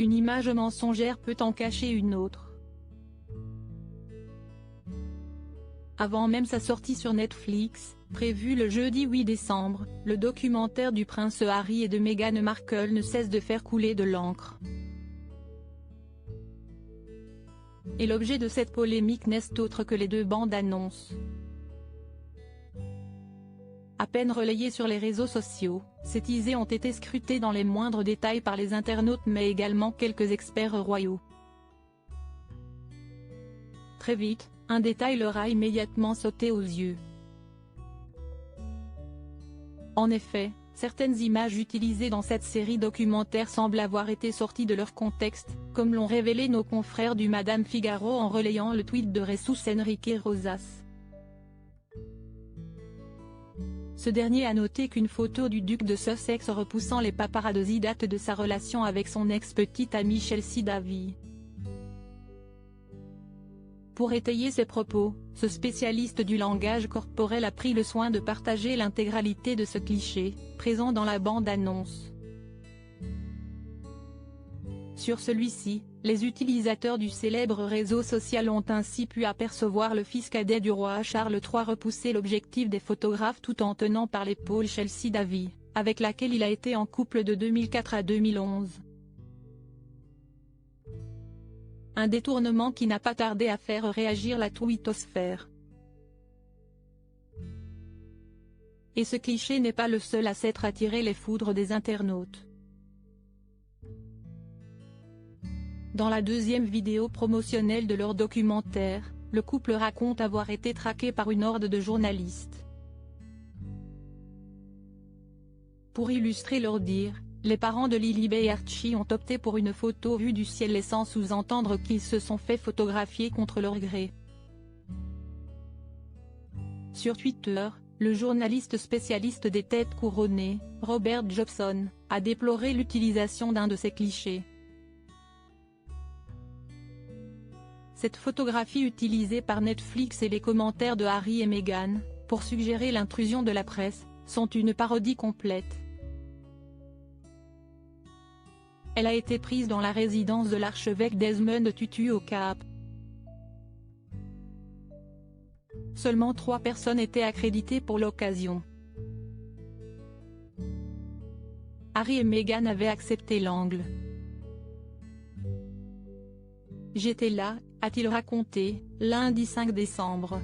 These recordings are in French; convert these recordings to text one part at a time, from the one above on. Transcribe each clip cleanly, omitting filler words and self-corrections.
Une image mensongère peut en cacher une autre. Avant même sa sortie sur Netflix, prévu le jeudi 8 décembre, le documentaire du prince Harry et de Meghan Markle ne cesse de faire couler de l'encre. Et l'objet de cette polémique n'est autre que les deux bandes annonces. À peine relayées sur les réseaux sociaux, ces teasers ont été scrutés dans les moindres détails par les internautes mais également quelques experts royaux. Très vite, un détail leur a immédiatement sauté aux yeux. En effet, certaines images utilisées dans cette série documentaire semblent avoir été sorties de leur contexte, comme l'ont révélé nos confrères du Madame Figaro en relayant le tweet de Jesus Enrique Rosas. Ce dernier a noté qu'une photo du duc de Sussex repoussant les paparazzi date de sa relation avec son ex-petite amie Chelsea Davy. Pour étayer ses propos, ce spécialiste du langage corporel a pris le soin de partager l'intégralité de ce cliché, présent dans la bande-annonce. Sur celui-ci, les utilisateurs du célèbre réseau social ont ainsi pu apercevoir le fils cadet du roi Charles III repousser l'objectif des photographes tout en tenant par l'épaule Chelsea Davy, avec laquelle il a été en couple de 2004 à 2011. Un détournement qui n'a pas tardé à faire réagir la twittosphère. Et ce cliché n'est pas le seul à s'être attiré les foudres des internautes. Dans la deuxième vidéo promotionnelle de leur documentaire, le couple raconte avoir été traqué par une horde de journalistes. Pour illustrer leur dire, les parents de Lilibet et Archie ont opté pour une photo vue du ciel laissant sous-entendre qu'ils se sont fait photographier contre leur gré. Sur Twitter, le journaliste spécialiste des têtes couronnées, Robert Jobson, a déploré l'utilisation d'un de ces clichés. Cette photographie utilisée par Netflix et les commentaires de Harry et Meghan, pour suggérer l'intrusion de la presse, sont une parodie complète. Elle a été prise dans la résidence de l'archevêque Desmond Tutu au Cap. Seulement 3 personnes étaient accréditées pour l'occasion. Harry et Meghan avaient accepté l'angle. J'étais là, a-t-il raconté, lundi 5 décembre.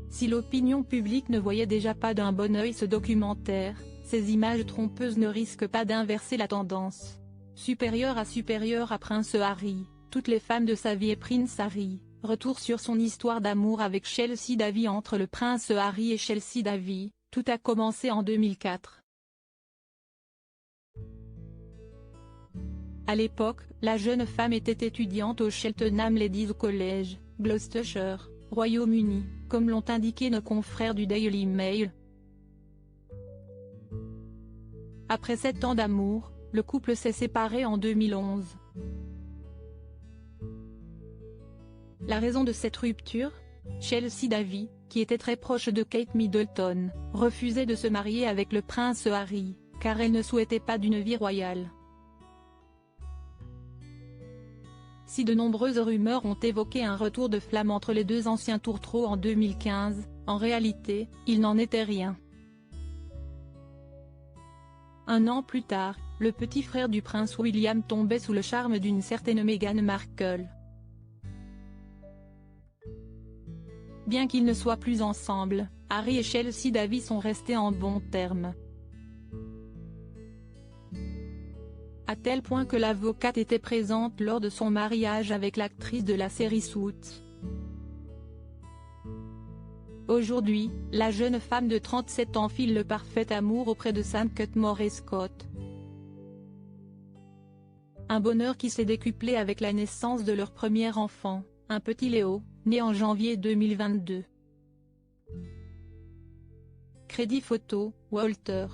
Si l'opinion publique ne voyait déjà pas d'un bon œil ce documentaire, ces images trompeuses ne risquent pas d'inverser la tendance. Supérieur à Prince Harry, toutes les femmes de sa vie et Prince Harry, retour sur son histoire d'amour avec Chelsea Davy. Entre le Prince Harry et Chelsea Davy, tout a commencé en 2004. À l'époque, la jeune femme était étudiante au Cheltenham Ladies College, Gloucestershire, Royaume-Uni, comme l'ont indiqué nos confrères du Daily Mail. Après 7 ans d'amour, le couple s'est séparé en 2011. La raison de cette rupture ? Chelsea Davy, qui était très proche de Kate Middleton, refusait de se marier avec le prince Harry, car elle ne souhaitait pas d'une vie royale. Si de nombreuses rumeurs ont évoqué un retour de flamme entre les deux anciens tourtereaux en 2015, en réalité, il n'en était rien. Un an plus tard, le petit frère du prince William tombait sous le charme d'une certaine Meghan Markle. Bien qu'ils ne soient plus ensemble, Harry et Chelsea Davy sont restés en bons termes. À tel point que l'avocate était présente lors de son mariage avec l'actrice de la série Suits. Aujourd'hui, la jeune femme de 37 ans file le parfait amour auprès de Sam Cutmore et Scott. Un bonheur qui s'est décuplé avec la naissance de leur premier enfant, un petit Léo, né en janvier 2022. Crédit photo, Walter.